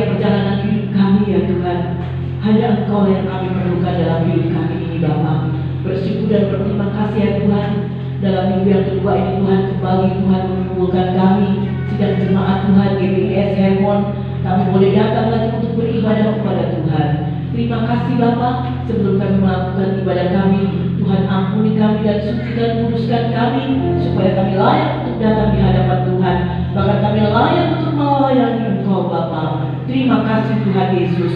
setiap perjalanan hidup kami ya Tuhan. Hanya Engkau yang kami perlukan dalam hidup kami ini Bapa. Bersyukur dan berterima kasih ya Tuhan. Dalam minggu yang kedua ini Tuhan, kembali Tuhan mengumpulkan kami sidang jemaat Tuhan GBIS Hermon. Kami boleh datang lagi untuk beribadah kepada Tuhan. Terima kasih Bapa. Sebelum kami melakukan ibadah kami, Tuhan ampuni kami dan sucikan kuduskan kami, supaya kami layak untuk datang di hadapan Tuhan. Bahkan kami layak untuk melayani Engkau Bapa. Terima kasih Tuhan Yesus.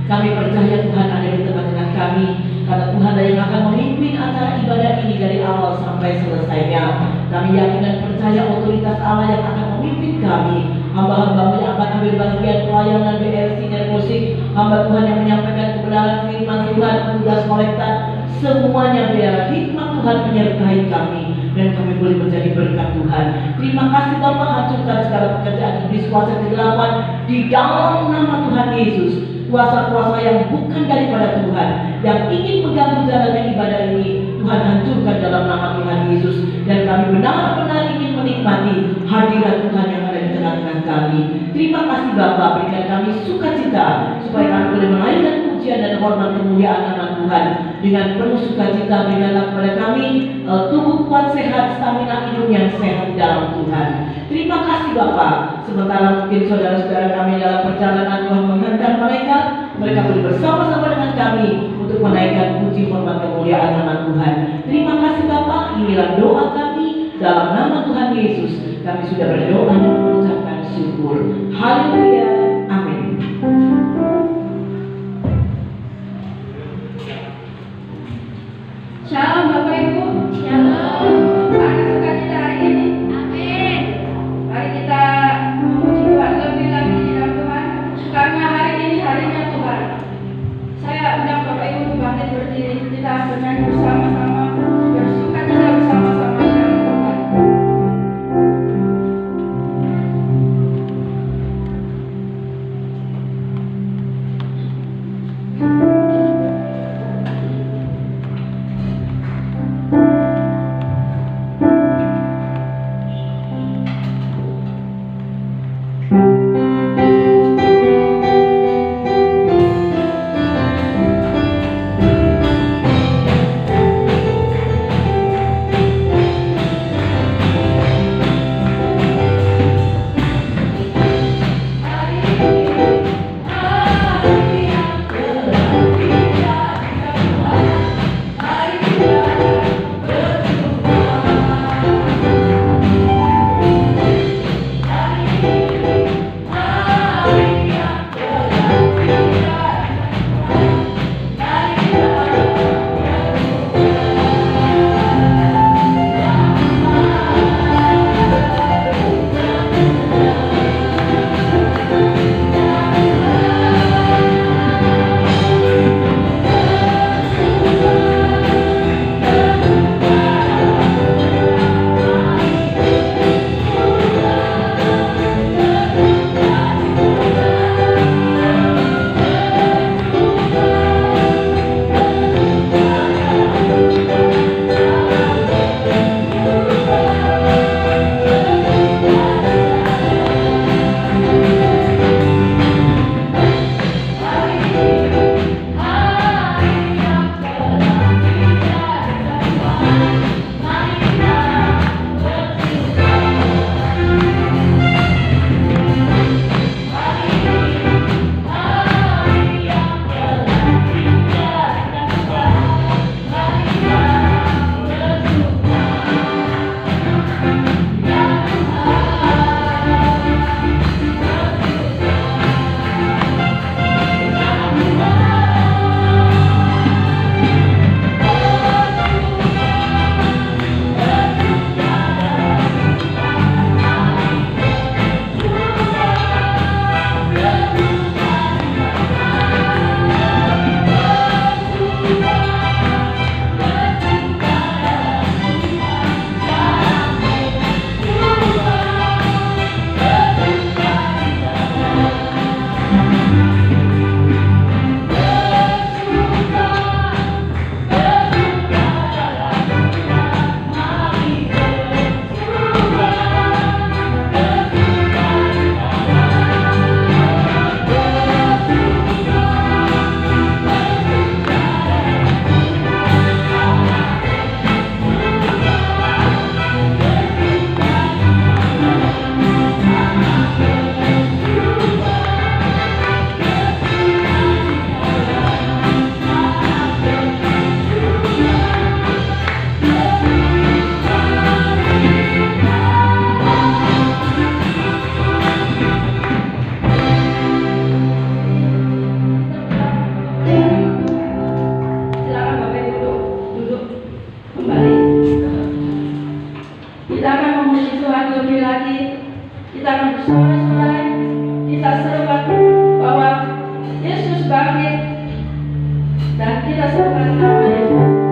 Kami percaya Tuhan ada di tengah-tengah kami, karena Tuhan yang akan memimpin acara ibadah ini dari awal sampai selesainya. Kami yakin dan percaya otoritas Allah yang akan memimpin kami. Hamba-hamba yang akan ambil bagian pelayanan BRC dan musik, hamba Tuhan yang menyampaikan kebenaran firman Tuhan, tugas kolektan, semuanya biar hikmat Tuhan menyertai kami dan kami boleh menjadi berkat Tuhan. Terima kasih Bapa, hancurkan segala pekerjaan iblis kuasa kegelapan di dalam nama Tuhan Yesus. Kuasa-kuasa yang bukan daripada Tuhan, yang ingin mengganggu jalannya ibadah ini, Tuhan hancurkan dalam nama Tuhan Yesus. Dan kami benar-benar ingin menikmati hadirat Tuhan yang ada di tengah-tengah kami. Terima kasih Bapa, berikan kami sukacita, supaya kami boleh menaikkan pujian dan hormat kemuliaan nama Tuhan. Dengan penuh sukacita berikanlah kepada kami tubuh kuat sehat, stamina hidup yang sehat di dalam Tuhan. Terima kasih Bapa. Sementara mungkin saudara-saudara kami dalam perjalanan Tuhan menghantar mereka boleh bersama-sama dengan kami untuk menaikkan puji hormat kemuliaan nama Tuhan. Terima kasih Bapa. Inilah doa kami dalam nama Tuhan Yesus. Kami sudah berdoa dan mengucapkan syukur. Haleluya. Amin. Shalom Bapak Ibu. Shalom. Ada sukacita hari ini. Amin. Mari kita memuji Tuhan lebih lagi di dalam Tuhan, karena hari ini harinya Tuhan. Saya undang Bapak Ibu untuk bangkit berdiri, kita bernyanyi bersama-sama, bersukacita bersama-sama di dalam Tuhan. kita serahkan nama Yesus.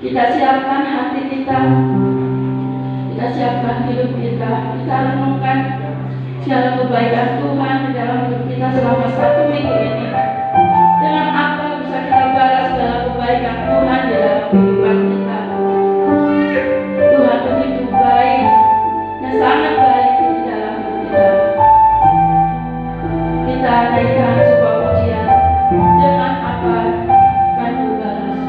Kita siapkan hati kita siapkan hidup kita renungkan segala kebaikan Tuhan di dalam hidup kita selama 1 minggu ini. Dengan apa bisa kita balas segala kebaikan Tuhan di dalam kehidupan kita. Tuhan begitu baik dan sangat baik di dalam hidup kita. Kita naikkan sebuah pujian. Dengan apa kan ku balas.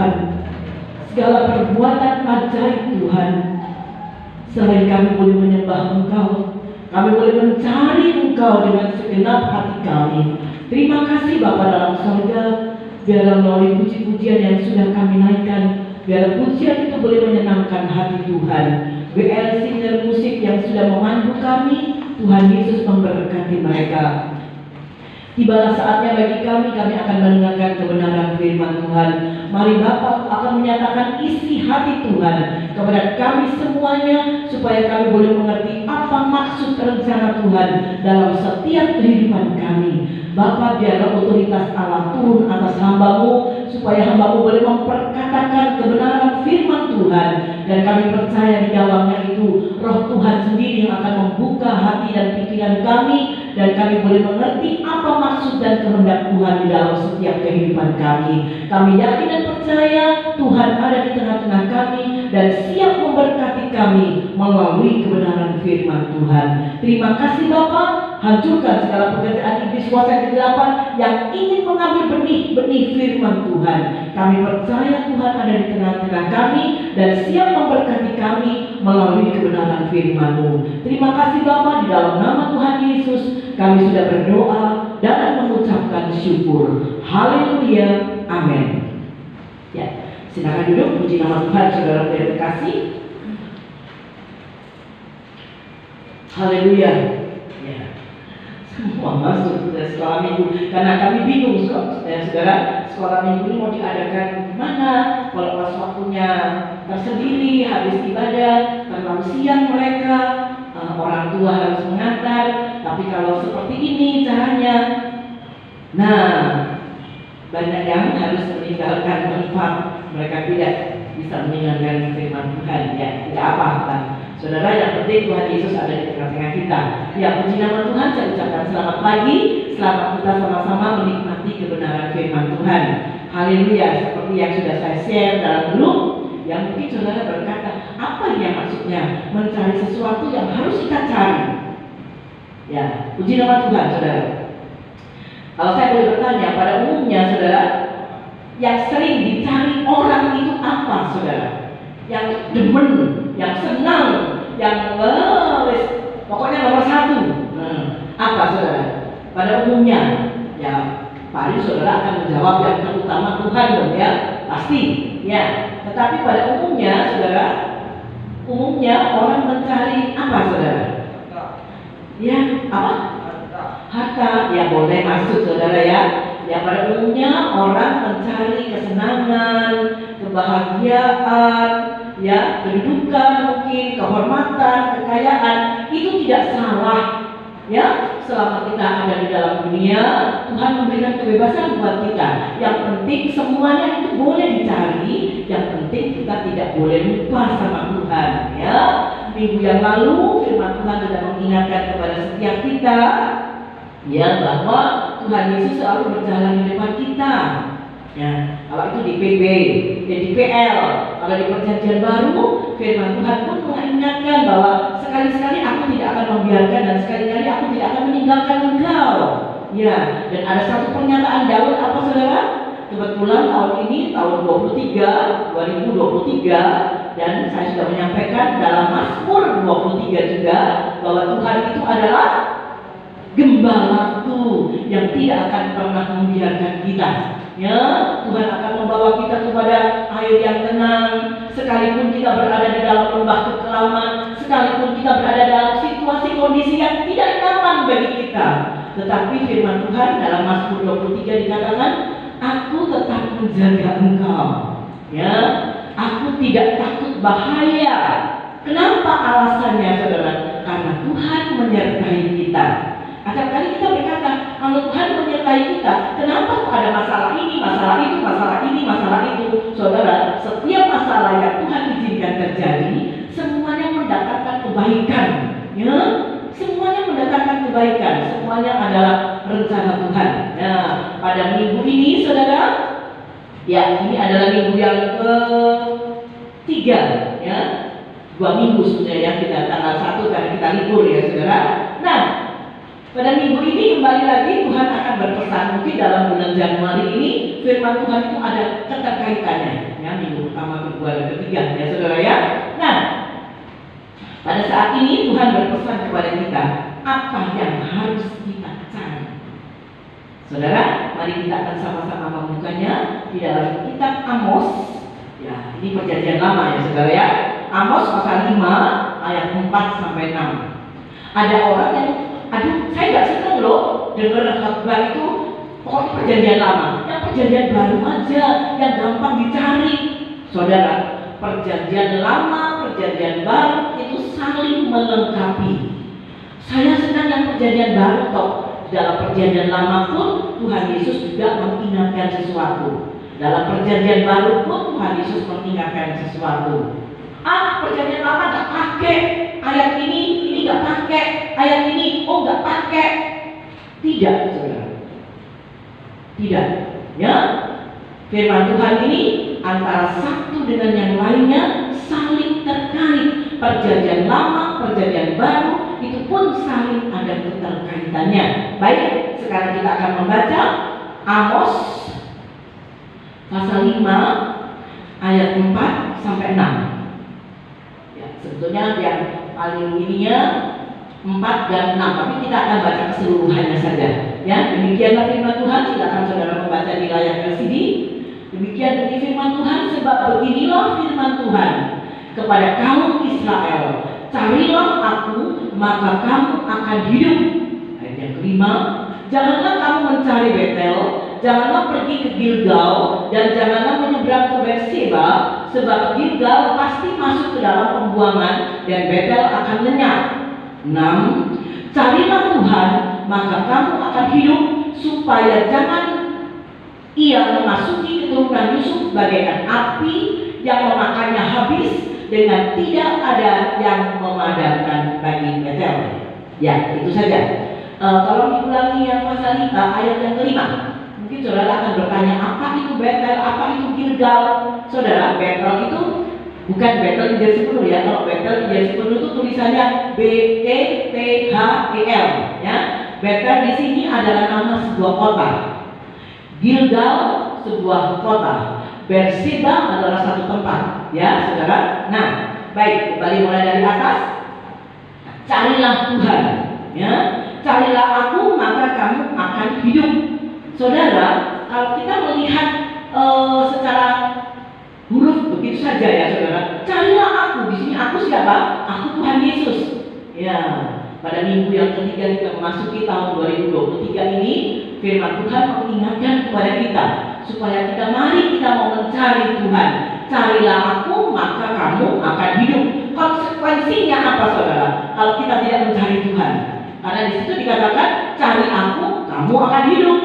Tuhan, segala perbuatan ajaib Tuhan. Selain kami boleh menyembah Engkau, kami boleh mencari Engkau dengan segenap hati kami. Terima kasih Bapa dalam surga, biarlah melalui puji-pujian yang sudah kami naikkan, biar pujian itu boleh menyenangkan hati Tuhan. WL singer musik yang sudah memandu kami, Tuhan Yesus memberkati mereka. Tibalah saatnya bagi kami akan mendengarkan kebenaran firman Tuhan. Mari Bapa akan menyatakan isi hati Tuhan kepada kami semuanya, supaya kami boleh mengerti apa maksud rencana Tuhan dalam setiap kehidupan kami. Bapa, biarlah otoritas Allah turun atas hamba-Mu, supaya hamba-Mu boleh memperkatakan kebenaran firman Tuhan. Dan kami percaya di dalamnya itu Roh Tuhan sendiri yang akan membuka hati dan pikiran kami, dan kami boleh mengerti apa maksud dan kehendak Tuhan di dalam setiap kehidupan kami. Kami yakin dan percaya Tuhan ada di tengah-tengah kami dan siap memberkati kami melalui kebenaran firman Tuhan. Terima kasih Bapa. Hancurkan segala pekerjaan iblis kuasa kegelapan yang ingin mengambil benih-benih firman Tuhan. Kami percaya Tuhan ada di tengah-tengah kami dan siap memberkati kami melalui kebenaran firman-Mu. Terima kasih Bapa, di dalam nama Tuhan Yesus kami sudah berdoa dan mengucapkan syukur. Haleluya, amin. Ya, silakan duduk. Puji nama Tuhan, saudara terkasih. Haleluya. Ya, semua masuk ke sekolah minggu karena kami bingung saudara, sekolah minggu ini mau diadakan di mana? Kalau pas waktunya tersendiri, habis ibadah, terlalu siang mereka, orang tua harus mengantar. Tapi kalau seperti ini caranya, nah banyak yang harus meninggalkan tempat, mereka tidak bisa meninggalkan firman Tuhan. Ya, tidak apa-apa. Saudara, yang penting Tuhan Yesus ada di tengah-tengah kita. Ya, puji nama Tuhan, saya ucapkan selamat pagi. Selamat kita sama-sama menikmati kebenaran firman Tuhan. Haleluya. Seperti yang sudah saya share dalam grup, yang mungkin saudara berkata, apa yang maksudnya mencari sesuatu yang harus kita cari? Ya, puji nama Tuhan, saudara. Kalau saya boleh bertanya, pada umumnya saudara, yang sering dicari orang itu apa, saudara? Yang demen, yang senang, yang pokoknya nomor satu. Apa saudara? Pada umumnya, ya paling saudara akan menjawab yang terutama Tuhan dong, ya pasti, ya. Tetapi pada umumnya saudara, orang mencari apa saudara? Ya, apa? Harta. Ya boleh masuk saudara ya. Ya, pada umumnya orang mencari kesenangan, kebahagiaan, ya, kedudukan mungkin, kehormatan, kekayaan. Itu tidak salah, ya. Selama kita ada di dalam dunia, Tuhan memberikan kebebasan buat kita. Yang penting semuanya itu boleh dicari. Yang penting kita tidak boleh lupa sama Tuhan, ya. Minggu yang lalu firman Tuhan sudah mengingatkan kepada setiap kita, ya, bahwa Tuhan Yesus selalu berjalan di depan kita. Ya, kalau itu di PB, di PL, kalau di Perjanjian Baru, firman Tuhan pun mengingatkan bahwa sekali-sekali aku tidak akan membiarkan dan sekali-kali aku tidak akan meninggalkan engkau. Ya, dan ada satu pernyataan Daud apa saudara? Kebetulan tahun ini tahun 2023, dan saya sudah menyampaikan dalam Mazmur 23 juga bahwa Tuhan itu adalah gembalaku yang tidak akan pernah membiarkan kita. Ya, Tuhan akan membawa kita kepada air yang tenang. Sekalipun kita berada di dalam lembah kekelaman, sekalipun kita berada dalam situasi kondisi yang tidak nyaman bagi kita, tetapi firman Tuhan dalam Mazmur 23 dikatakan, aku tetap menjaga engkau. Ya, aku tidak takut bahaya. Kenapa alasannya saudara? Karena Tuhan menyertai kita. Kadang-kadang kita berkata, kalau Tuhan menyertai kita, kenapa kok ada masalah ini, masalah itu, masalah ini, masalah itu? Saudara, setiap masalah yang Tuhan izinkan terjadi, semuanya mendatangkan kebaikan. Ya, semuanya mendatangkan kebaikan. Semuanya adalah rencana Tuhan. Ya, pada minggu ini, saudara, ya ini adalah minggu yang ketiga, ya, 2 minggu sudah ya, kita tanggal 1 karena kita libur ya, saudara. Nah, Pada minggu ini kembali lagi Tuhan akan berpesan. Mungkin dalam bulan Januari ini firman Tuhan itu ada keterkaitannya, ya, minggu pertama, kedua, dan ketiga, ya saudara ya. Nah, pada saat ini Tuhan berpesan kepada kita apa yang harus kita cari. Saudara, mari kita akan sama-sama membukanya di dalam kitab Amos. Ya, ini perjanjian lama ya saudara ya. Amos pasal 5 ayat 4 sampai 6. Ada orang yang, aduh, saya gak seneng loh dengar khotbah itu pokoknya perjanjian lama. Yang perjanjian baru aja, yang gampang dicari. Saudara, perjanjian lama, perjanjian baru itu saling melengkapi. Saya senang yang perjanjian baru toh. Dalam perjanjian lama pun Tuhan Yesus juga mengingatkan sesuatu. Dalam perjanjian baru pun Tuhan Yesus mengingatkan sesuatu. Perjanjian lama gak pakai ayat ini gak pakai, ayat ini gak pakai. Tidak, saudara. Tidak. Ya, firman Tuhan ini antara satu dengan yang lainnya saling terkait. Perjanjian lama, perjanjian baru itu pun saling ada keterkaitannya. Baik, sekarang kita akan membaca Amos pasal 5 ayat 4 sampai 6. Ya, sebetulnya yang paling ininya 4 dan 6, tapi kita akan baca keseluruhannya saja. Ya, demikianlah firman Tuhan. Silakan saudara membaca di layar LCD. Demikian bunyi firman Tuhan, sebab beginilah firman Tuhan kepada kaum Israel, carilah aku maka kamu akan hidup. Ayat yang kelima, janganlah kamu mencari Betel, janganlah pergi ke Gilgal, dan janganlah menyeberang ke Berseba, sebab Gilgal pasti masuk ke dalam pembuangan dan Betel akan lenyap. 6. Carilah Tuhan maka kamu akan hidup, supaya jangan ia memasuki keturunan Yusuf bagaikan api yang memakannya habis, dengan tidak ada yang memadamkan bagi Betel. Ya, itu saja. Tolong diulangi yang pasal 5 ayat yang kelima. Mungkin saudara akan bertanya, apa itu Betel, apa itu Gilgal? Saudara, Betel itu bukan Betel di Jersey penuh ya. Kalau Betel di Jersey penuh itu tulisannya Betel, ya. Betel di sini adalah nama sebuah kota. Gilgal sebuah kota. Berseba adalah satu tempat, ya saudara. Nah, baik, kembali mulai dari atas. Carilah Tuhan, ya. Carilah aku maka kamu akan hidup. Saudara, kalau kita melihat secara huruf begitu saja ya saudara. Carilah aku, di sini aku siapa? Aku Tuhan Yesus. Ya, pada minggu yang ketiga kita memasuki tahun 2023 ini, firman Tuhan mengingatkan kepada kita supaya mari kita mau mencari Tuhan. Carilah aku maka kamu akan hidup. Konsekuensinya apa saudara? Kalau kita tidak mencari Tuhan, karena di situ dikatakan cari aku, kamu akan hidup.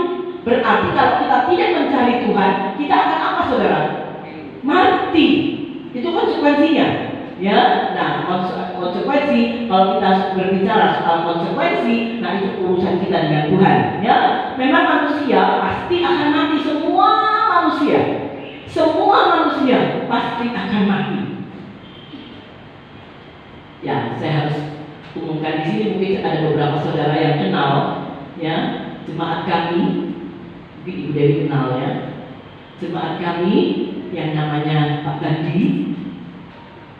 Berarti kalau kita tidak mencari Tuhan, kita akan apa saudara? Mati. Itu konsekuensinya. Ya, nah konsekuensi, kalau kita berbicara soal konsekuensi, nah itu urusan kita dengan Tuhan. Ya, memang manusia pasti akan mati, semua manusia pasti akan mati. Ya, saya harus umumkan di sini, mungkin ada beberapa saudara yang kenal, ya, jemaat kami, mungkin Ibu Dewi kenal ya, jemaat kami yang namanya Pak Bandi.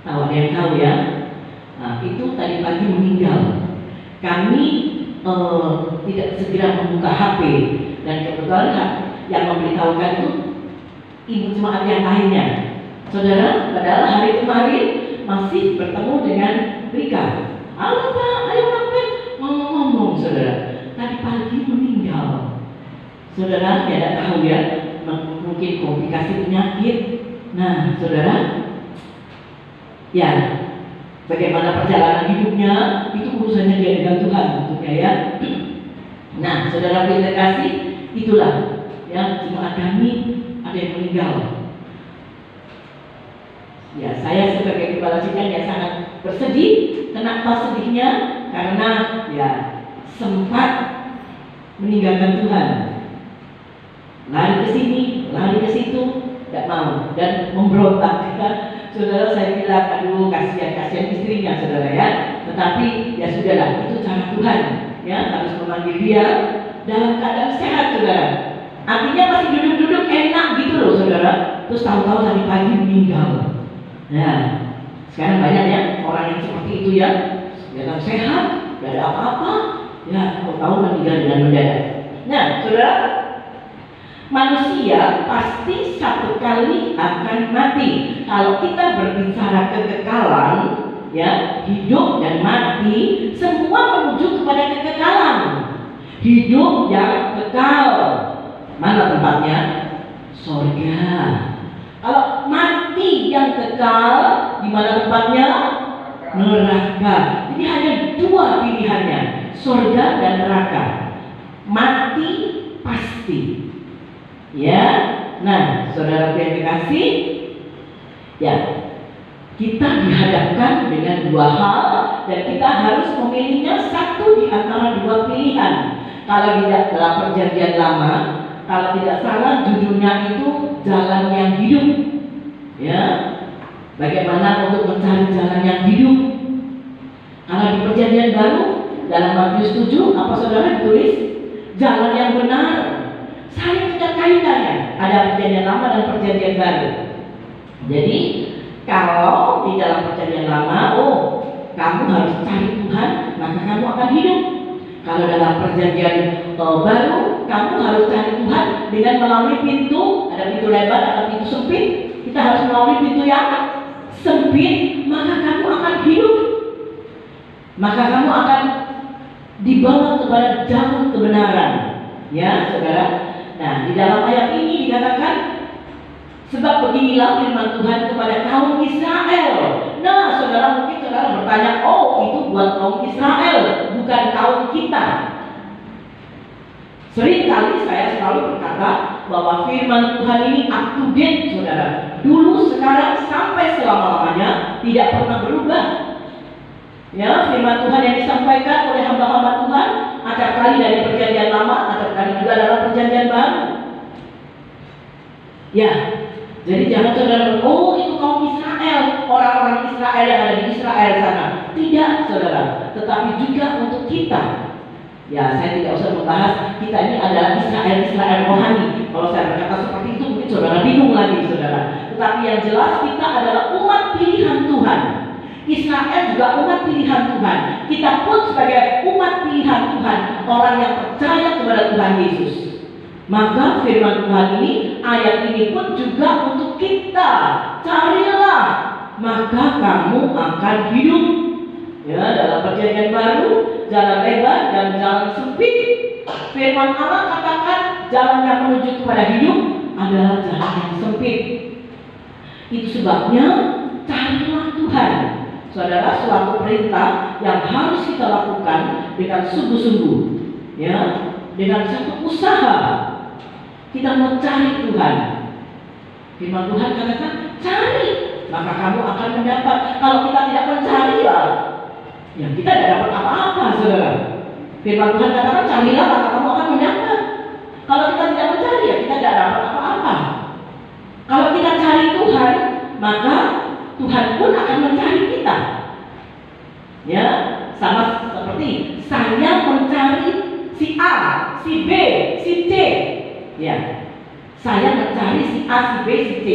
Tahu, ada yang tahu ya? Nah, itu tadi pagi meninggal. Kami tidak segera membuka HP, dan kebetulan yang memberitahukan itu ibu jemaat yang lainnya. Saudara, padahal hari kemarin masih bertemu dengan Rika. Halo Pak, ayo ngapain? Ngomong saudara. Tadi pagi meninggal. Saudara, tidak tahu ya, mungkin komplikasi penyakit. Nah, saudara, ya, bagaimana perjalanan hidupnya itu urusannya dia dengan Tuhan tentunya ya. Nah, saudara pilih kasih, itulah ya, jemaat kami ada yang meninggal. Ya, saya sebagai kepala sidang ya sangat bersedih. Kenapa sedihnya? Karena ya sempat meninggalkan Tuhan. Lari ke sini, lari ke situ, tidak mau dan memberontak. Saudara, saya bilang, aduh kasihan istrinya saudara ya. Tetapi ya sudahlah, itu cara Tuhan. ya harus memanggil dia dalam keadaan sehat, saudara. Artinya masih duduk-duduk enak gitu loh, saudara. Terus tahu-tahu tadi pagi meninggal. Nah, sekarang banyak ya orang yang seperti itu ya, kelihatan sehat, gak ada apa-apa, ya tahu meninggal dengan mendadak. Nah, saudara, manusia pasti satu kali akan mati. Kalau kita berbicara kekekalan, ya hidup dan mati semua menuju kepada kekekalan. Hidup yang kekal, mana tempatnya? Surga. Kalau mati yang kekal, di mana tempatnya? Neraka. Jadi hanya dua pilihannya, surga dan neraka. Mati pasti. Ya, nah, saudara yang dikasih, ya, kita dihadapkan dengan dua hal dan kita harus memilihnya satu di antara dua pilihan. Kalau tidak dalam perjanjian lama, kalau tidak salah judulnya itu jalan yang hidup. Ya, bagaimana untuk mencari jalan yang hidup? Kalau di perjanjian baru dalam Matius 7 apa saudara ditulis? Jalan yang benar. Saling tidak kaitannya. Ada perjanjian lama dan perjanjian baru. Jadi kalau di dalam perjanjian lama, kamu harus cari Tuhan, maka kamu akan hidup. Kalau dalam perjanjian baru, kamu harus cari Tuhan dengan melalui pintu, ada pintu lebar, ada pintu sempit. Kita harus melalui pintu yang sempit, maka kamu akan hidup. Maka kamu akan dibawa kepada jalan kebenaran. Ya, saudara. Nah, di dalam ayat ini dikatakan, sebab beginilah firman Tuhan kepada kaum Israel. Nah, saudara, mungkin saudara bertanya, itu buat kaum Israel, bukan kaum kita. Seringkali saya selalu berkata bahwa firman Tuhan ini up to date, saudara. Dulu, sekarang, sampai selama-lamanya tidak pernah berubah. Ya, firman Tuhan yang disampaikan oleh hamba-hamba Tuhan acap kali dari perjanjian lama, acap kali juga dalam perjanjian baru. Ya, jadi jangan saudara, itu kaum Israel, orang-orang Israel yang ada di Israel sana. Tidak, saudara, tetapi juga untuk kita. Ya, saya tidak usah membahas kita ini adalah Israel rohani. Kalau saya berkata seperti itu mungkin saudara bingung lagi, saudara. Tetapi yang jelas kita adalah umat pilihan Tuhan. Israel juga umat pilihan Tuhan. Kita pun sebagai umat pilihan Tuhan, orang yang percaya kepada Tuhan Yesus. Maka firman Tuhan ini, ayat ini pun juga untuk kita. Carilah, maka kamu akan hidup. Ya, dalam perjanjian baru, jalan lebar dan jalan sempit. Firman Allah katakan jalan yang menuju kepada hidup adalah jalan yang sempit. Itu sebabnya carilah Tuhan. Saudara, suatu perintah yang harus kita lakukan dengan sungguh-sungguh, ya, dengan satu usaha. Kita mencari Tuhan. Firman Tuhan katakan, cari, maka kamu akan mendapat. Kalau kita tidak mencari, ya kita tidak dapat apa-apa, saudara. Firman Tuhan katakan, carilah, maka kamu akan mendapat. Kalau kita tidak mencari, ya kita tidak dapat apa-apa. Kalau kita cari Tuhan, maka Tuhan pun akan mencari kita. Ya, sama seperti saya mencari si A, si B, si C. Ya, saya mencari si A, si B, si C.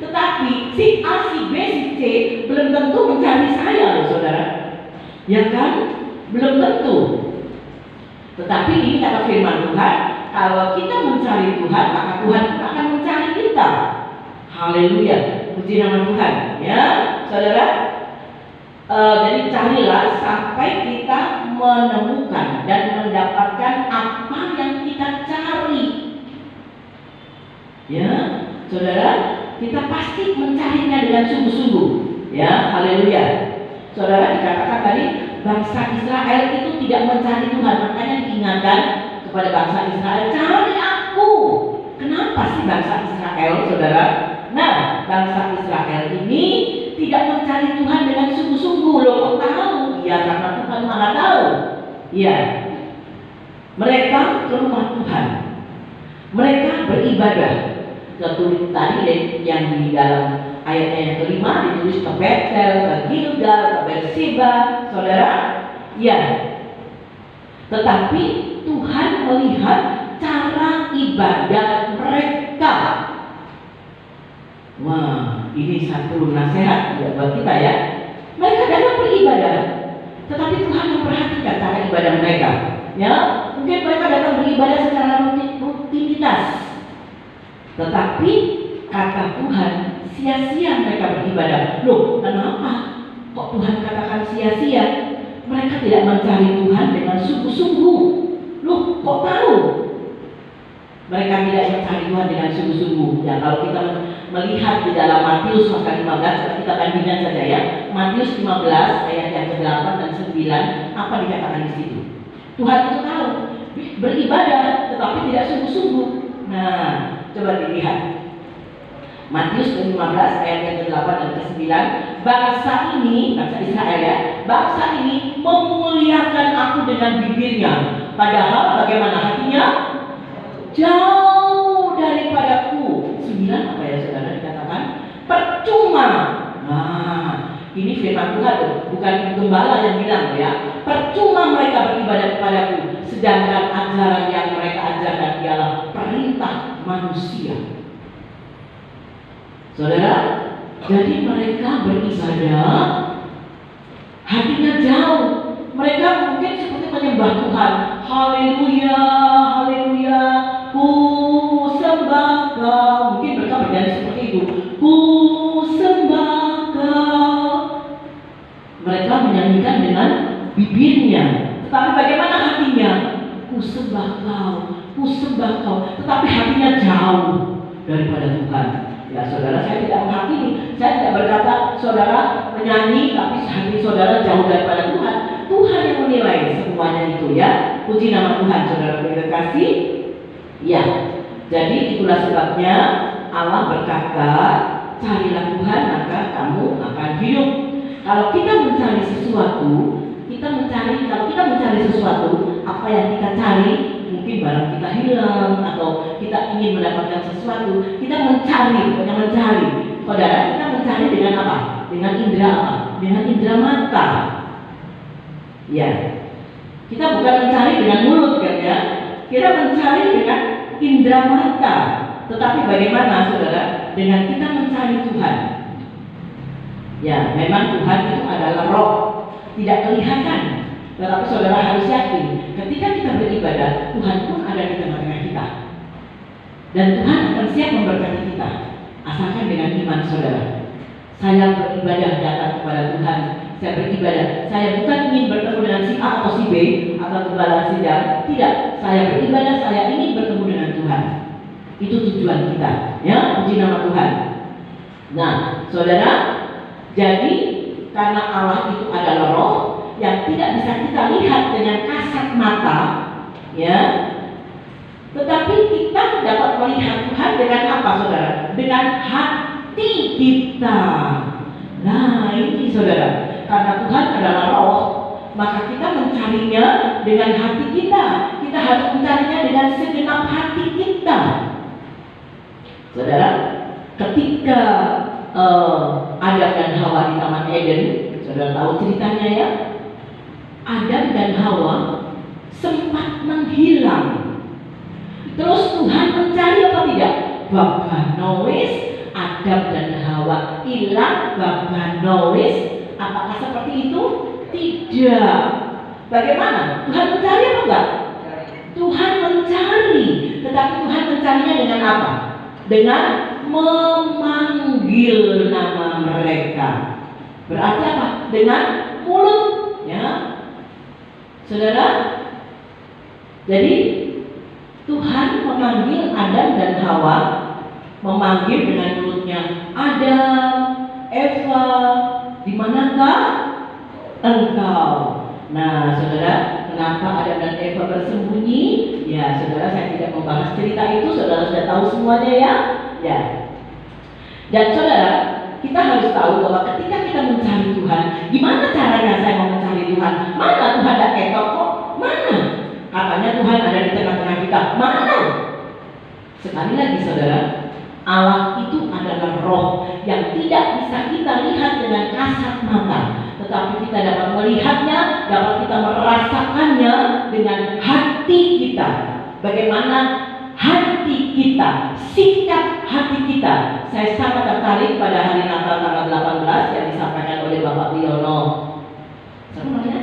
Tetapi si A, si B, si C belum tentu mencari saya, loh, saudara. Ya kan? Belum tentu. Tetapi ini kata firman Tuhan, kalau kita mencari Tuhan, maka Tuhan pun akan mencari kita. Haleluya, puji nama Tuhan. Ya, saudara. Jadi carilah sampai kita menemukan dan mendapatkan apa yang kita cari. Ya, saudara, kita pasti mencarinya dengan sungguh-sungguh. Ya, haleluya. Saudara, dikatakan tadi bangsa Israel itu tidak mencari Tuhan, makanya diingatkan kepada bangsa Israel, cari aku. Kenapa sih bangsa Israel, saudara? Nah, bangsa Israel ini tidak mencari Tuhan dengan sungguh-sungguh. Loh, kok tahu? Ya, karena Tuhan Maha tahu. Ya, mereka ke rumah Tuhan. Mereka beribadah. Tertulis tadi yang di dalam ayatnya yang kelima ditulis ke Betel, ke Gilgal, ke Berseba, saudara. Ya, tetapi Tuhan melihat cara ibadah mereka. Wah, ini satu nasihat buat kita ya. Mereka datang beribadah, tetapi Tuhan memperhatikan cara ibadah mereka. Ya, mungkin mereka datang beribadah secara rutinitas, tetapi kata Tuhan, sia-sia mereka beribadah. Loh, kenapa kok Tuhan katakan sia-sia? Mereka tidak mencari Tuhan dengan sungguh-sungguh. Loh, kok tahu? Mereka tidak mencari Tuhan dengan sungguh-sungguh. Ya, kalau kita melihat di dalam Matius pasal 15, kita bandingkan saja ya. Matius 15 ayat yang ke-8 dan 9, apa dikatakan di situ? Tuhan itu tahu beribadah tetapi tidak sungguh-sungguh. Nah, coba dilihat. Matius 15 ayat yang ke-8 dan ke-9, bangsa Israel ya, bangsa ini memuliakan aku dengan bibirnya, padahal bagaimana hatinya? Jauh daripadaku. 9 apa ya saudara dikatakan? Percuma. Nah, ini firman Tuhan tuh, bukan gembala yang bilang ya. Percuma mereka beribadah kepadaku, sedangkan ajaran yang mereka ajarkan ialah perintah manusia. Saudara, jadi mereka beribadah, hatinya jauh. Mereka mungkin seperti menyembah Tuhan. Haleluya, haleluya, ku sembah Kau. Mungkin mereka bernyanyi seperti itu. Ku sembah Kau. Mereka menyanyikan dengan bibirnya, tetapi bagaimana hatinya? Ku sembah Kau, ku sembah Kau. Tetapi hatinya jauh daripada Tuhan. Ya saudara, saya tidak menghakimi. Saya tidak berkata saudara menyanyi tapi hati saudara jauh daripada Tuhan. Tuhan yang menilai semuanya itu ya. Puji nama Tuhan, saudara terkasih. Ya, jadi itulah sebabnya Allah berkata, carilah Tuhan maka kamu akan hidup. Kalau kita mencari sesuatu, kalau kita mencari sesuatu, apa yang kita cari, mungkin barang kita hilang atau kita ingin mendapatkan sesuatu, kita mencari. Saudara, kita mencari dengan apa? Dengan indera apa? Dengan indera mata. Ya, kita bukan mencari dengan mulut kan ya? Kita mencari dengan indera mata. Tetapi bagaimana saudara? Dengan kita mencari Tuhan. Ya, memang Tuhan itu adalah roh, tidak kelihatan. Tetapi saudara harus yakin, ketika kita beribadah, Tuhan pun ada di tengah-tengah kita. Dan Tuhan akan siap memberkati kita, asalkan dengan iman saudara. Saya beribadah datang kepada Tuhan. Saya beribadah. Saya bukan ingin bertemu dengan si A atau si B atau gembala si Dan. Tidak. Saya beribadah. Saya ingin bertemu dengan Tuhan. Itu tujuan kita. Ya, puji nama Tuhan. Nah, saudara, jadi karena Allah itu adalah roh yang tidak bisa kita lihat dengan kasat mata, ya. Tetapi kita dapat melihat Tuhan dengan apa, saudara? Dengan hati kita. Nah, ini saudara. Karena Tuhan adalah roh, maka kita mencarinya dengan hati kita. Kita harus mencarinya dengan segenap hati kita. Saudara, ketika Adam dan Hawa di Taman Eden, saudara tahu ceritanya ya. Adam dan Hawa sempat menghilang. Terus Tuhan mencari apa tidak? Babanois, Adam dan Hawa hilang, Babanois. Apakah seperti itu? Tidak. Bagaimana? Tuhan mencari apa enggak? Tuhan mencari. Tetapi Tuhan mencarinya dengan apa? Dengan memanggil nama mereka. Berarti apa? Dengan mulut, ya. Saudara, jadi Tuhan memanggil Adam dan Hawa, memanggil dengan mulutnya, Adam, Eva, di manakah engkau? Nah, saudara, kenapa Adam dan Eva bersembunyi? Ya, saudara, saya tidak membahas cerita itu, saudara sudah tahu semuanya ya. Ya. Dan saudara, kita harus tahu bahwa ketika kita mencari Tuhan, gimana caranya saya mau mencari Tuhan? Mana Tuhan tidak ketok kok? Mana? Katanya Tuhan ada di tengah-tengah kita. Mana? Sekali lagi saudara, Allah itu adalah roh yang tidak bisa kita lihat dengan kasat mata, tetapi kita dapat melihatnya, dapat kita merasakannya dengan hati kita. Bagaimana hati kita, sikap hati kita. Saya sangat tertarik pada hari Natal tanggal 18 yang disampaikan oleh Bapak Liono. Siapa namanya?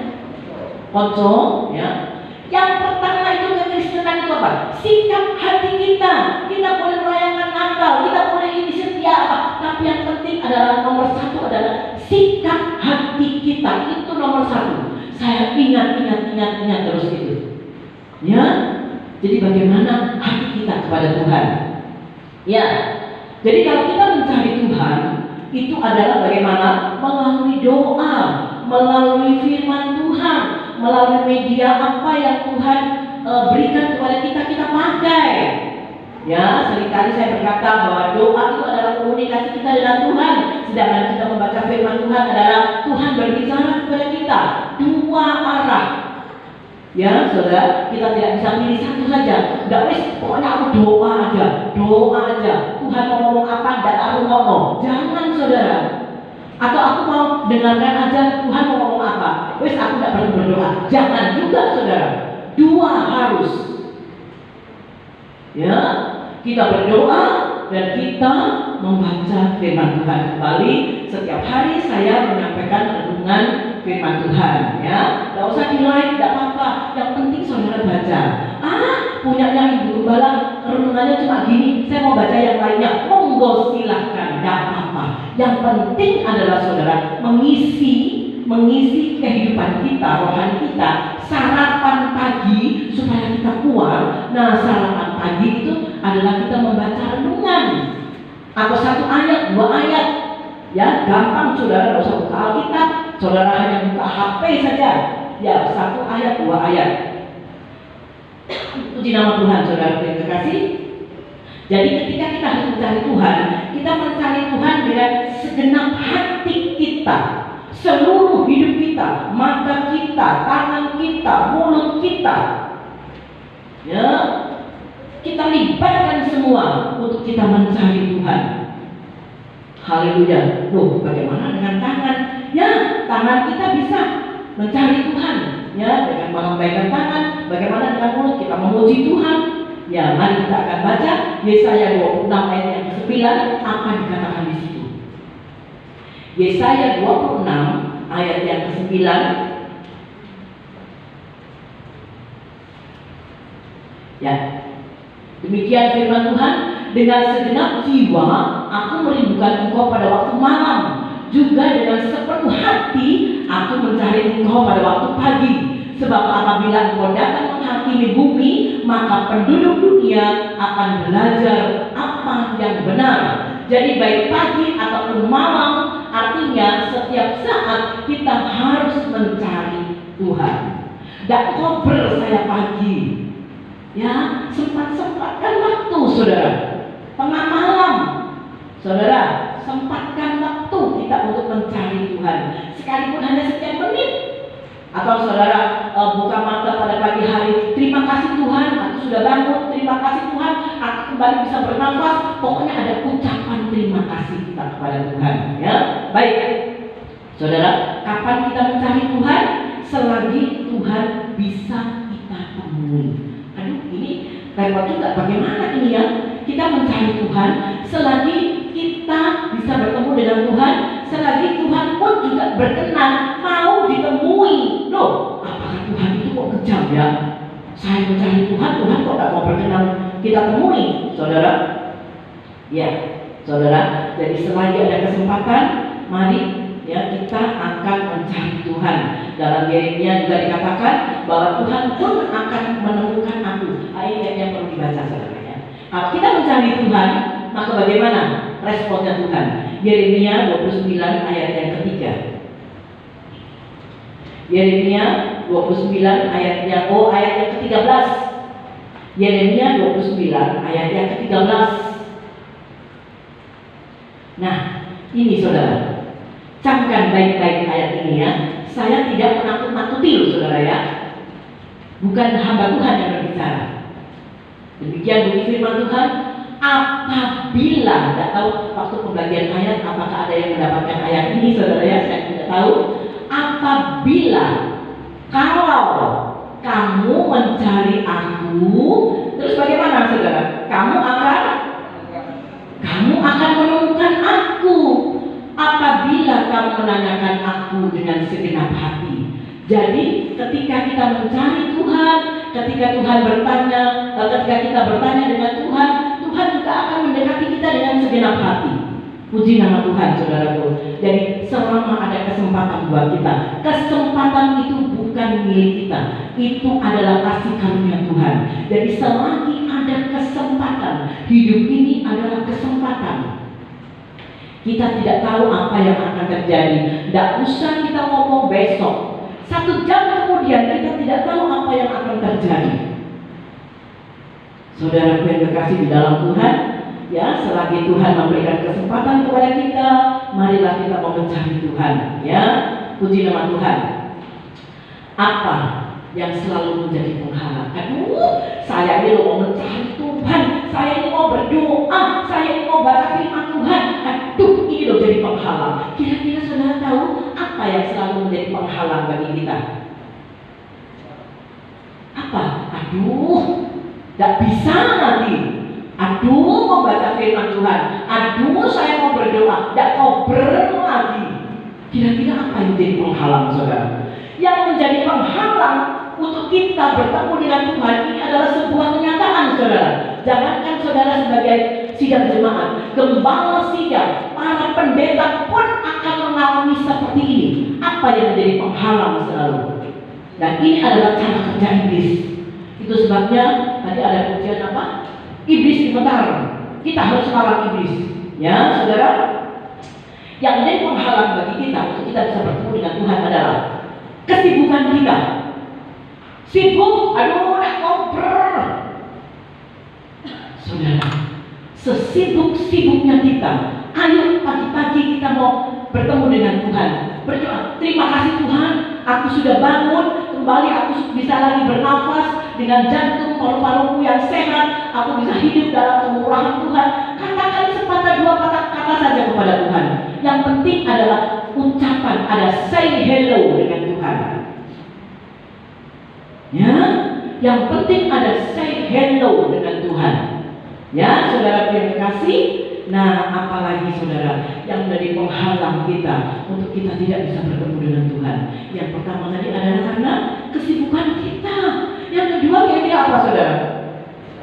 Konco, ya. Yang pertama itu kekristenan itu apa? Sikap hati kita. Kita boleh merayakan Natal, kita boleh ini setia apa, tapi yang penting adalah nomor satu adalah sikap hati kita. Itu nomor satu. Saya ingat terus itu. Ya. Jadi bagaimana hati kita kepada Tuhan? Ya. Jadi kalau kita mencari Tuhan, itu adalah bagaimana? Melalui doa, melalui firman Tuhan, melalui media apa yang Tuhan berikan kepada kita, kita pakai. Ya, seringkali saya berkata bahwa doa itu adalah komunikasi kita dengan Tuhan, sedangkan kita membaca firman Tuhan adalah Tuhan berbicara kepada kita dua arah. Ya, saudara, kita tidak bisa pilih satu saja. Tidak wis, pokoknya aku doa aja. Tuhan mau ngomong apa, dan aku ngomong. Jangan, saudara. Atau aku mau dengarkan aja Tuhan mau ngomong apa. Wis, aku tidak perlu berdoa. Jangan juga, saudara. Dua harus. Ya, kita berdoa dan kita membaca firman Tuhan kembali. Setiap hari saya menyampaikan renungan firman Tuhan, ya. Tidak usah di like, tidak apa-apa. Yang penting saudara baca. Punyanya Ibu Gembala renungannya cuma gini, saya mau baca yang lainnya. Monggo silahkan, tidak apa-apa. Yang penting adalah saudara mengisi kehidupan kita, rohani kita, sarapan pagi supaya kita kuat. Nah, sarapan pagi itu adalah kita membaca renungan atau satu ayat, dua ayat. Ya, gampang saudara, tidak usah buka Alkitab, saudara hanya buka HP saja. Ya, satu ayat, dua ayat. Puji nama Tuhan, saudara yang terkasih. Jadi ketika kita harus mencari Tuhan, kita mencari Tuhan dengan segenap hati kita, seluruh hidup kita, mata kita, tangan kita, mulut kita. Ya, kita libatkan semua untuk kita mencari Tuhan. Haleluya. Loh, bagaimana dengan tangan? Ya, tangan kita bisa mencari Tuhan, ya, dengan melambaikan tangan. Bagaimana dengan mulut kita memuji Tuhan? Ya, mari kita akan baca Yesaya 26 ayat yang ke-9. Apa dikatakan di situ? Yesaya 26 ayat yang ke-9. Ya, demikian firman Tuhan. Dengan segenap jiwa aku merindukan engkau pada waktu malam, juga dengan sepenuh hati aku mencari engkau pada waktu pagi. Sebab apabila engkau datang menghakimi bumi, maka penduduk dunia akan belajar apa yang benar. Jadi baik pagi ataupun malam, artinya setiap saat kita harus mencari Tuhan. Dan kober saya pagi, ya, sempat-sempatkan waktu, saudara. Tengah malam, saudara, sempatkan waktu kita untuk mencari Tuhan, sekalipun hanya sekian menit. Atau saudara buka mata pada pagi hari, terima kasih Tuhan, aku sudah bangun, terima kasih Tuhan, aku kembali bisa bernafas. Pokoknya ada ucapan terima kasih kita kepada Tuhan, ya. Baik, saudara, kapan kita mencari Tuhan? Selagi Tuhan bisa kita temui. Aduh, ini repot juga, bagaimana ini ya? Kita mencari Tuhan selagi kita bisa bertemu dengan Tuhan, selagi Tuhan pun juga berkenan mau ditemui. Loh, apakah Tuhan itu kok kejam ya? Saya mencari Tuhan, Tuhan kok gak mau berkenan kita temui, saudara? Ya, saudara. Jadi selagi ada kesempatan, mari ya kita akan mencari Tuhan. Dalam Yeremia juga dikatakan bahwa Tuhan pun akan menemukan aku. Ayat yang perlu dibaca, saudara. Kalau kita mencari Tuhan, maka bagaimana responnya Tuhan? Yeremia 29 ayat yang ketiga. Yeremia 29 ayat yang ke-13. Yeremia 29 ayat yang ke-13. Nah, ini saudara, camkan baik-baik ayat ini ya. Saya tidak menakut-nakuti, saudara ya. Bukan hamba Tuhan yang berbicara. Demikian bunyi firman Tuhan, apabila, tidak tahu waktu pembagian ayat apakah ada yang mendapatkan ayat ini, saudara ya, saya tidak tahu. Apabila, kalau kamu mencari aku, terus bagaimana saudara? Kamu akan menemukan aku apabila kamu menanyakan aku dengan segenap hati. Jadi ketika kita mencari Tuhan, ketika Tuhan bertanya, ketika kita bertanya dengan Tuhan, Tuhan juga akan mendekati kita dengan segenap hati. Puji nama Tuhan, saudaraku. Jadi selama ada kesempatan buat kita, kesempatan itu bukan milik kita, itu adalah kasih karunia Tuhan. Jadi selagi ada kesempatan, hidup ini adalah kesempatan. Kita tidak tahu apa yang akan terjadi. Tidak usah kita ngomong besok. 1 jam kemudian kita tidak tahu apa yang akan terjadi. Saudara yang terkasih di dalam Tuhan, ya, selagi Tuhan memberikan kesempatan kepada kita, marilah kita mau mencari Tuhan, ya. Puji nama Tuhan. Apa yang selalu menjadi penghalang? Aduh, saya ini mau mencari Tuhan, saya ini mau berdoa, saya ini mau baca firman Tuhan. Aduh, ini loh jadi penghalang. Kira-kira saudara tahu apa yang selalu menjadi penghalang bagi kita? Apa? Aduh, tidak bisa nanti. Aduh, mau baca firman Tuhan. Aduh, saya mau berdoa. Tidak kober lagi. Kira-kira apa yang menjadi penghalang, saudara? Yang menjadi penghalang untuk kita bertemu dengan Tuhan ini adalah sebuah kenyataan, saudara. Jangankan saudara sebagai sidang jemaat, gembala sidang, para pendeta pun akan mengalami seperti ini. Apa yang menjadi penghalang selalu? Dan ini adalah cara kerja iblis. Itu sebabnya tadi ada pujian apa? Iblis dimentar. Kita harus lawan iblis, ya saudara. Yang menjadi penghalang bagi kita untuk kita bisa bertemu dengan Tuhan adalah kesibukan kita. Sibuk, aduh, nak ngobrol. Saudara, sesibuk-sibuknya kita, ayo pagi-pagi kita mau bertemu dengan Tuhan, berdoa. Terima kasih Tuhan, aku sudah bangun kembali, aku bisa lagi bernafas dengan jantung paru-paruku yang sehat, aku bisa hidup dalam kemurahan Tuhan. Katakan sepatah dua patah kata saja kepada Tuhan. Yang penting adalah ucapan, ada say hello dengan Tuhan. Ya, yang penting ada say hello dengan Tuhan. Ya, saudara yang terkasih. Nah, apalagi saudara yang menjadi penghalang kita untuk kita tidak bisa bertemu dengan Tuhan. Yang pertama tadi adalah karena kesibukan kita. Yang kedua kira-kira apa, saudara?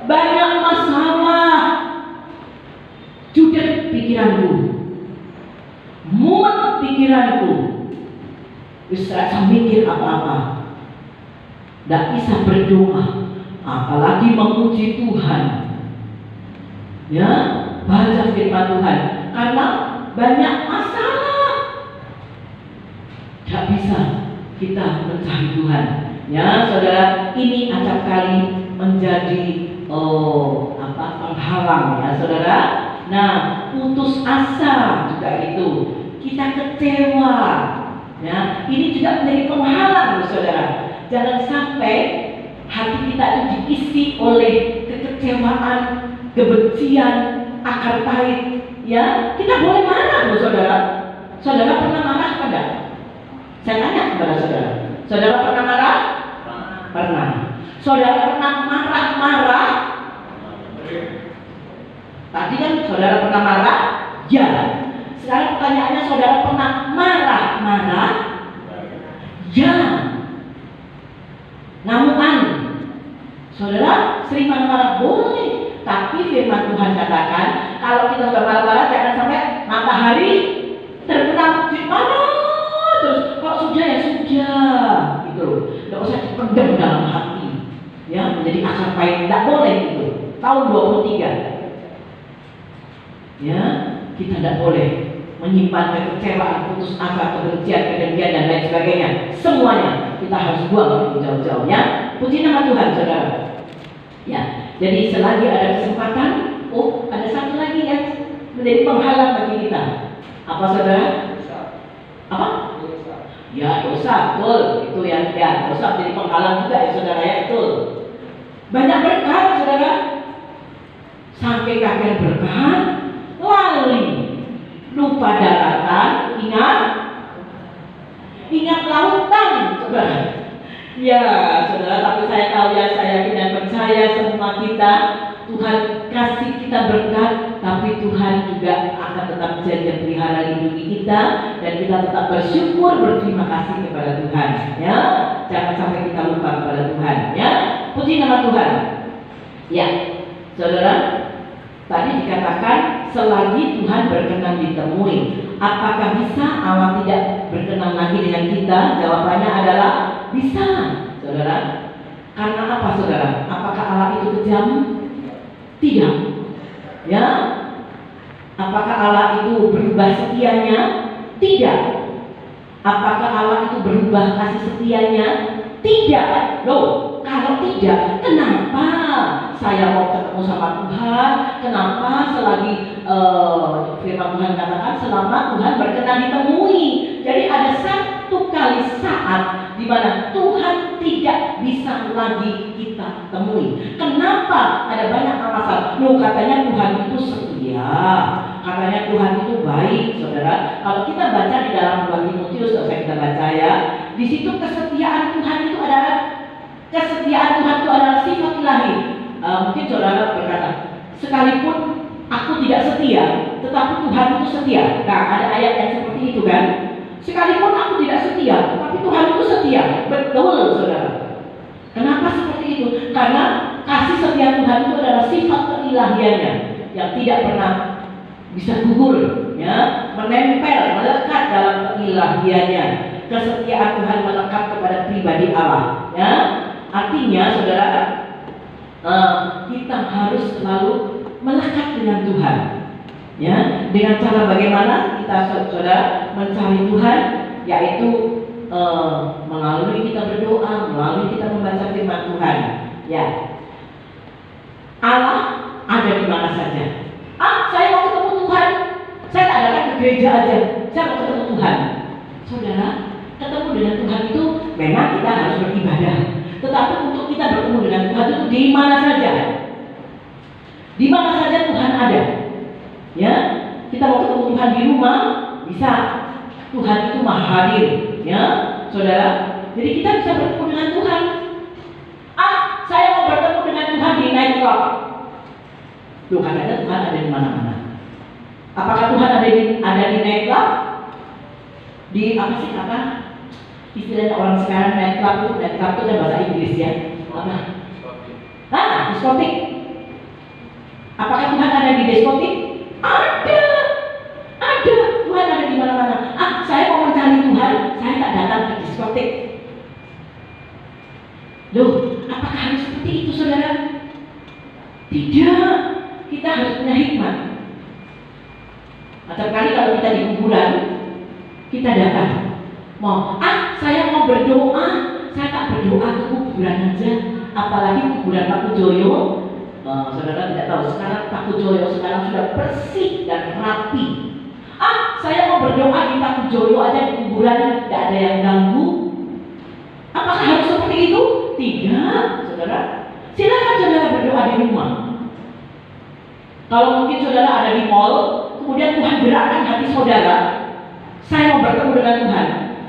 Banyak masalah. Judet pikiranku, muat pikiranku, bisa mikir apa-apa. Tidak bisa berdoa, apalagi memuji Tuhan. Ya, baca firman Tuhan karena banyak masalah. Tidak bisa kita mencari Tuhan. Ya, saudara, ini acap kali menjadi penghalang, ya, saudara. Nah, putus asa juga itu. Kita kecewa. Ya, ini juga menjadi penghalang, saudara. Jangan sampai hati kita itu diisi oleh kekecewaan, kebencian, akar pahit. Ya, kita boleh marah loh, saudara. Saudara pernah marah enggak? Saya tanya kepada saudara. Saudara pernah marah? Pernah. Saudara pernah marah-marah? Tadi kan saudara pernah marah? Ya. Sekarang pertanyaannya, saudara pernah marah-marah? Ya. Namun saudara sering marah-marah boleh, tapi firman Tuhan katakan kalau kita sudah marah-marah jangan sampai matahari terbenam di mana terus. Kalau sudah ya sudah, gitu. Tidak usah dipendam dalam hati, ya, menjadi akar pahit. Tidak boleh itu. Tahun 23, ya, kita tidak boleh menyimpan kekecewaan, putus asa, kebencian, kedengkian dan lain sebagainya. Semuanya kita harus buang itu jauh-jauh, ya. Puji nama Tuhan, saudara. Ya, jadi selagi ada kesempatan, ada satu lagi yang menjadi penghalang bagi kita. Apa, saudara? Apa? Ya, dosa, betul. Itu yang dosa menjadi penghalang juga, ya, saudara, ya, betul. Banyak berkah, saudara. sampai kakek bertahan, lali, lupa daratan, ingat lautan, saudara. Ya, saudara, tapi saya tahu ya, saya yakin dan percaya semua kita, Tuhan kasih kita berkat, tapi Tuhan juga akan tetap menjadi pelihara lindungi kita, dan kita tetap bersyukur, berterima kasih kepada Tuhan. Ya, jangan sampai kita lupa kepada Tuhan. Ya, puji nama Tuhan. Ya, saudara, tadi dikatakan selagi Tuhan berkenan ditemui. Apakah bisa Allah tidak berkenan lagi dengan kita? Jawabannya adalah bisa, saudara. Karena apa, saudara? Apakah Allah itu kejam? Tidak. Ya. Apakah Allah itu berubah setianya? Tidak. Apakah Allah itu berubah kasih setianya? Tidak. Loh, kalau tidak, kenapa saya mau ketemu sama Tuhan? Kenapa selagi firman Tuhan katakan selama Tuhan berkenan ditemui? Jadi ada satu kali saat di mana Tuhan tidak bisa lagi kita temui. Kenapa? Ada banyak alasan. Loh, katanya Tuhan itu setia, katanya Tuhan itu baik, saudara. Kalau kita baca di dalam 2 Timotius, kita baca ya, di situ kesetiaan Tuhan itu adalah sifat ilahi. Mungkin saudara berkata, sekalipun aku tidak setia, tetapi Tuhan itu setia. Nah, ada ayat yang seperti itu kan? Sekalipun aku tidak setia, tapi Tuhan itu setia. Betul, saudara. Kenapa seperti itu? Karena kasih setia Tuhan itu adalah sifat keilahiannya yang tidak pernah bisa gugur, ya, menempel, melekat dalam keilahiannya. Kesetiaan Tuhan melekat kepada pribadi Allah, ya. Artinya, saudara, kita harus selalu melekat dengan Tuhan. Ya, dengan cara bagaimana kita, saudara, mencari Tuhan, yaitu melalui kita berdoa, melalui kita membaca firman Tuhan. Ya, Allah ada di mana saja. Saya mau ketemu Tuhan, saya tak datang ke gereja aja, saya mau ketemu Tuhan. Saudara, ketemu dengan Tuhan itu memang kita harus beribadah, tetapi untuk kita bertemu dengan Tuhan itu di mana saja. Di mana saja Tuhan ada. Ya, kita mau ketemu Tuhan di rumah, bisa. Tuhan itu maha hadir, ya, saudara. Jadi kita bisa bertemu dengan Tuhan. Saya mau bertemu dengan Tuhan di night club. Tuh, katanya Tuhan ada di mana-mana. Apakah Tuhan ada di night club? Di apa sih kata istilahnya orang sekarang night club itu kan bahasa Inggris ya. Apa? Diskotik. Apakah Tuhan ada di diskotik? Ada. Tuhan ada di mana-mana. Saya mau mencari Tuhan, saya tak datang ke diskotik. Loh, apakah harus seperti itu, saudara? Tidak. Kita harus punya hikmat. Atau kali kalau kita di kuburan, kita datang. Saya mau berdoa, saya tak berdoa ke kuburan aja. Apalagi kuburan Pak Pujoyo. Saudara tidak tahu, sekarang Pak Pujoyo sekarang sudah bersih dan rapi. Saya mau berdoa di Pak Pujoyo aja di kuburan, tidak ada yang ganggu. Apakah harus seperti itu? Tidak, saudara. Silakan saudara berdoa di rumah. Kalau mungkin saudara ada di mall, kemudian Tuhan gerakkan hati saudara, saya mau bertemu dengan Tuhan.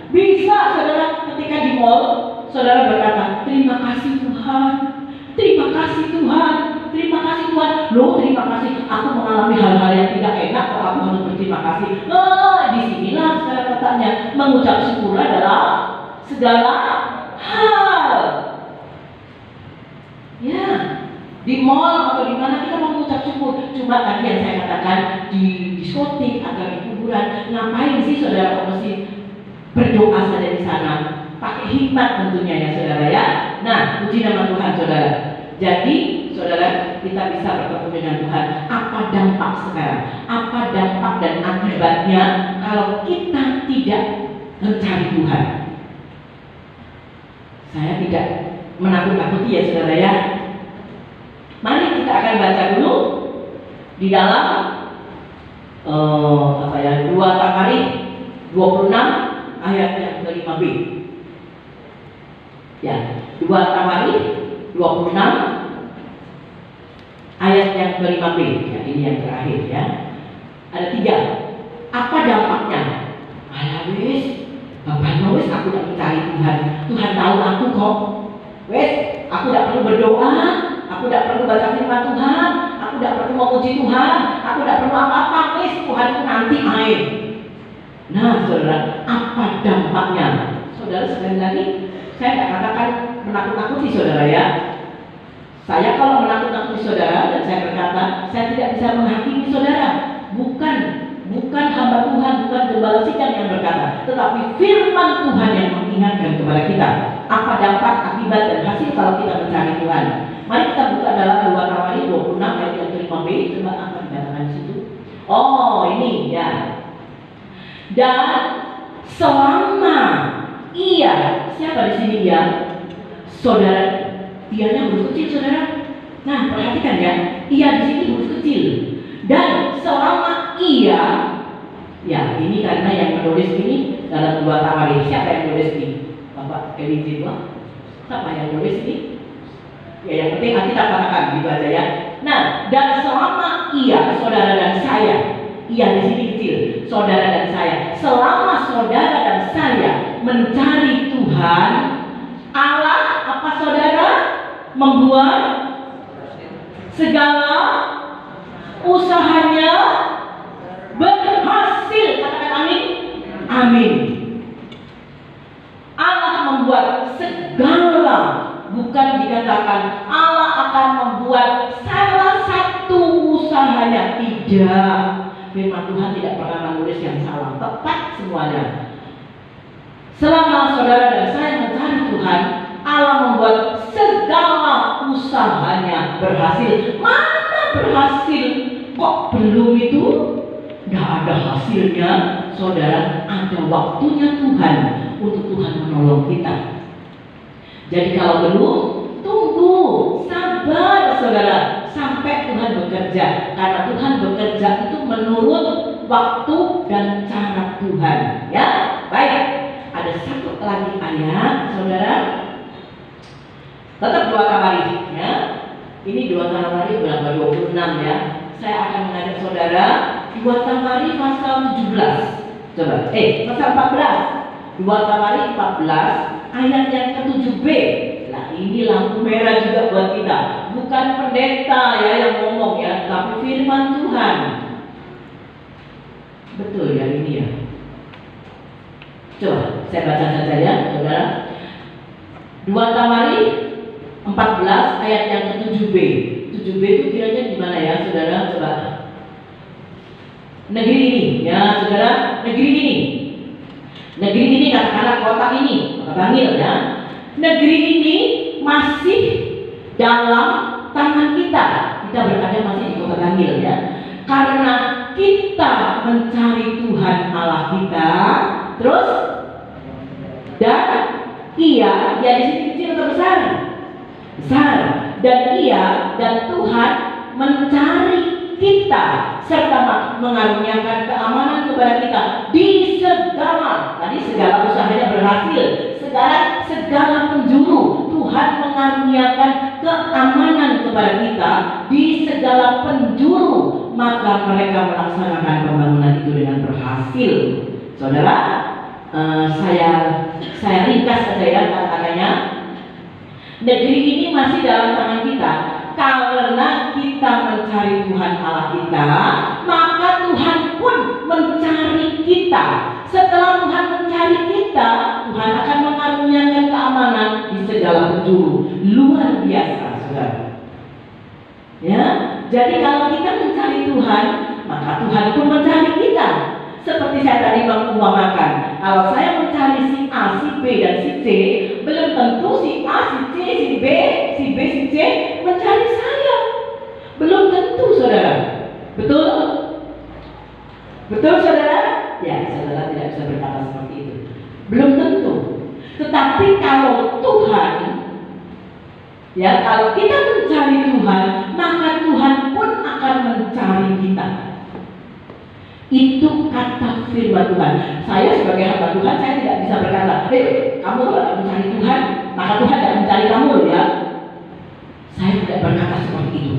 Bisa, saudara, ketika di mall, saudara berkata, terima kasih Tuhan, terima kasih Tuhan, terima kasih Tuhan. Loh, terima kasih, aku mengalami hal-hal yang tidak enak, kok aku harus berterima kasih. Disinilah saudara katanya, mengucap syukur adalah segala hal. Ya, di mall atau di mana kita mau mengucap syukur. Cuma tadi yang saya katakan di diskotik atau di kuburan, ngapain sih saudara mesti berdoa saja di sana? Pakai hikmat tentunya ya saudara ya. Nah, puji nama Tuhan saudara. Jadi saudara, kita bisa bertemu dengan Tuhan. Apa dampak sekarang? Apa dampak dan akibatnya kalau kita tidak mencari Tuhan? Saya tidak menakut-nakuti ya saudara ya. Mari kita akan baca dulu di dalam 2 Tawarikh 26 ayat yang ke-5b. Ya, 2 Tawarikh 26 Ayat yang ke-5b, ya, ini yang terakhir ya. Ada 3. Apa dampaknya? Alah wis, Bapak wis aku tidak mencari Tuhan. Tuhan tahu aku kok. Wis, aku tidak perlu berdoa, aku tidak perlu baca firman Tuhan, aku tidak perlu memuji Tuhan, aku tidak perlu apa-apa. Wis, Tuhan itu nanti main. Nah, saudara, apa dampaknya? Saudara, sekali lagi, saya tidak katakan menakut-nakuti saudara ya. Saya kalau menakut-nakuti saudara dan saya berkata, saya tidak bisa menghakimi saudara. Bukan hamba Tuhan, bukan gembala sidang yang berkata, tetapi firman Tuhan yang mengingatkan kepada kita apa dampak, akibat, dan hasil kalau kita mencari Tuhan. Mari kita buka dalam 2 Tawarik 26 ayat yang ke-5b. Coba apa dikatakan di situ? Oh, ini ya. Dan selama ia, siapa di sini dia? Saudara, dianya huruf kecil saudara. Nah, perhatikan ya, ia di sini huruf kecil. Dan selama ia, ya ini karena yang menulis ini dalam 2 Tawarik. Siapa yang menulis ini? Bapak Eli Jiwa? Siapa yang menulis ini? Ya yang penting kita katakan gitu aja ya. Nah, dan selama ia, saudara dan saya, ia di sini kecil, saudara dan saya, selama saudara dan saya mencari Tuhan, Allah apa saudara? Membuat segala usahanya berhasil. Katakan amin. Amin. Allah membuat segala, bukan dikatakan Allah akan membuat salah satu usahanya. Tidak. Firman Tuhan tidak pernah menulis yang salah, tepat semuanya. Selama saudara dan saya mencari Tuhan, Allah membuat segala usahanya berhasil. Mana berhasil? Kok belum itu? Tidak ada hasilnya, saudara. Ada waktunya Tuhan untuk Tuhan menolong kita. Jadi kalau belum, tunggu, sabar saudara, sampai Tuhan bekerja. Karena Tuhan bekerja itu menurut waktu dan cara Tuhan. Ya, baik. Ada satu lagi ayat, saudara. Tetap 2 Tawarik ya. Ini 2 Tawarik berapa? 26 ya. Saya akan mengajak saudara 2 Tawarik pasal 17. Coba, pasal 14. 2 Tawarik 14 ayat yang ke-7b. Nah, ini lampu merah juga buat kita. Bukan pendeta ya yang ngomong ya, tapi firman Tuhan. Betul ya ini ya. Coba saya baca saja ya, saudara. 2 Tawarik 14 ayat yang ke-7b. 7b itu kiranya di mana ya, saudara? Coba. Negeri ini, ya saudara, negeri ini. Negeri ini katakanlah kota ini, kota Bangil ya. Negeri ini masih dalam tangan kita. Kita berada masih di kota Bangil ya. Karena kita mencari Tuhan Allah kita, terus dan ia, ya di sini kecil atau besar? Besar. Dan ia dan Tuhan mencari kita serta mengaruniakan keamanan kepada kita di segala, tadi segala usahanya berhasil, segala penjuru. Tuhan mengaruniakan keamanan kepada kita di segala penjuru, maka mereka melaksanakan pembangunan itu dengan berhasil. Saudara, saya ringkas saja ya kata-katanya. Negeri ini masih dalam tangan kita. Karena kita mencari Tuhan Allah kita, maka Tuhan pun mencari kita. Setelah Tuhan mencari kita, Tuhan akan mengaruniakan keamanan di segala penjuru. Luar biasa, saudara. Ya, jadi kalau kita mencari Tuhan, maka Tuhan pun mencari kita. Seperti saya tadi mengumpamakan, kalau saya mencari si A, si B, dan si C, belum tentu si A, si C, si B, si C mencari saya. Belum tentu, saudara. Betul? Betul, saudara? Ya, saudara tidak bisa berkata seperti itu. Belum tentu. Tetapi kalau Tuhan, ya, kalau kita mencari Tuhan, maka Tuhan pun akan mencari kita. Itu kata firman Tuhan. Saya sebagai hamba Tuhan, saya tidak bisa berkata, kamu tidak mencari Tuhan, maka Tuhan tidak mencari kamu ya. Saya tidak berkata seperti itu.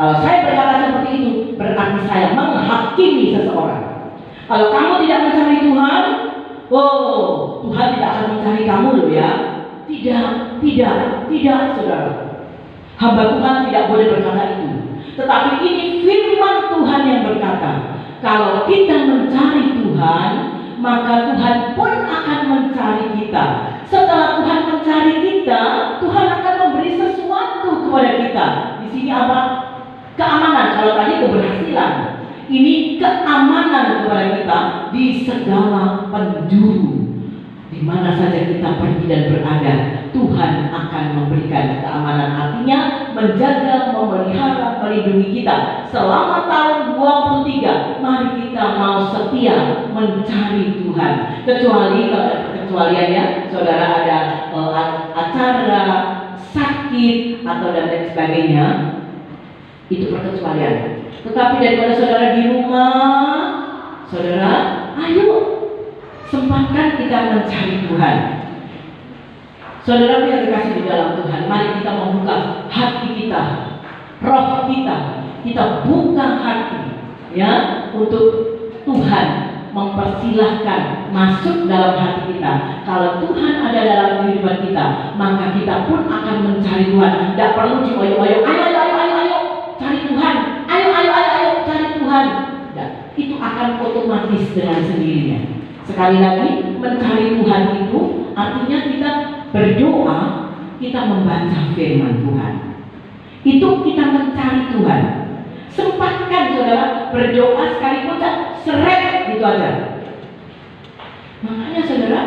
Kalau saya berkata seperti itu, berarti saya menghakimi seseorang. Kalau kamu tidak mencari Tuhan, oh, Tuhan tidak akan mencari kamu loh ya. Tidak, saudara. Hamba Tuhan tidak boleh berkata itu. Tetapi ini firman Tuhan yang berkata, kalau kita mencari Tuhan, maka Tuhan pun akan mencari kita. Setelah Tuhan mencari kita, Tuhan akan memberi sesuatu kepada kita. Di sini apa? Keamanan. Kalau tadi keberhasilan, ini keamanan kepada kita di segala penjuru. Di mana saja kita pergi dan berada, Tuhan akan memberikan keamanan. Artinya menjaga, memelihara, melindungi kita selama tahun 23. Mari kita mau setia mencari Tuhan. Kecuali kalau ada perkecualiannya, saudara ada acara, sakit atau dan lain sebagainya, itu perkecualian. Tetapi daripada saudara di rumah, saudara, ayo sempatkan kita mencari Tuhan. Saudara yang dikasih di dalam Tuhan, mari kita membuka hati kita, roh kita buka hati ya, untuk Tuhan mempersilahkan masuk dalam hati kita. Kalau Tuhan ada dalam kehidupan kita, maka kita pun akan mencari Tuhan. Tidak perlu dioyo-oyo, ayo cari Tuhan, ayo cari Tuhan. Nah, itu akan otomatis dengan sendirinya. Sekali lagi, mencari Tuhan itu artinya kita berdoa, kita membaca firman Tuhan. Itu kita mencari Tuhan. Sempatkan saudara berdoa sekalipun seret gitu aja. Makanya saudara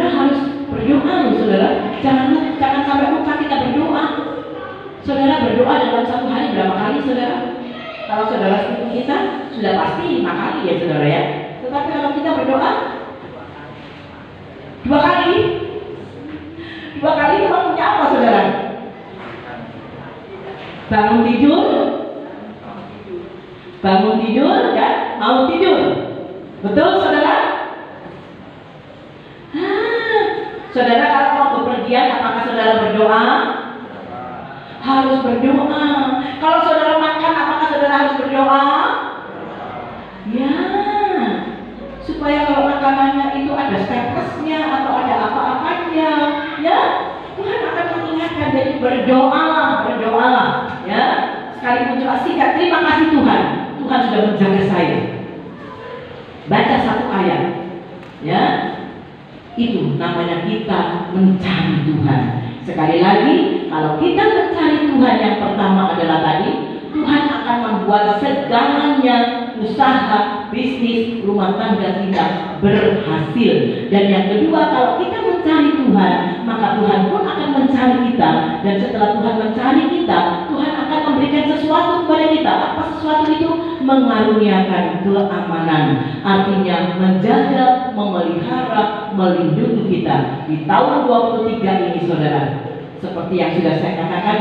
harus berdoa loh saudara. Jangan sampai lupa kita berdoa. Saudara berdoa dalam satu hari berapa kali saudara? Kalau saudara seperti kita sudah pasti 5 kali ya saudara ya. Tetapi kalau kita berdoa 2 kali itu maksudnya apa saudara? Bangun tidur kan? Mau tidur, betul saudara? Saudara kalau mau bepergian, apakah saudara berdoa? Harus berdoa. Kalau saudara makan, apakah saudara harus berdoa? Ya, supaya kalau makanannya itu ada statusnya atau ada apa-apanya, ya Tuhan akan mengingatkan. Jadi berdoalah, ya. Sekalipun cuma singkat, terima kasih Tuhan sudah menjaga saya. Baca satu ayat, ya. Itu namanya kita mencari Tuhan. Sekali lagi, kalau kita mencari Tuhan, yang pertama adalah tadi, Tuhan akan membuat segalanya, usaha, bisnis, rumah tangga kita berhasil. Dan yang kedua, kalau kita mencari Tuhan, maka Tuhan pun akan mencari kita. Dan setelah Tuhan mencari kita, Tuhan akan memberikan sesuatu kepada kita. Apa sesuatu itu? Mengaruniakan keamanan. Artinya menjaga, memelihara, melindungi kita. Di tahun 23 ini saudara, seperti yang sudah saya katakan,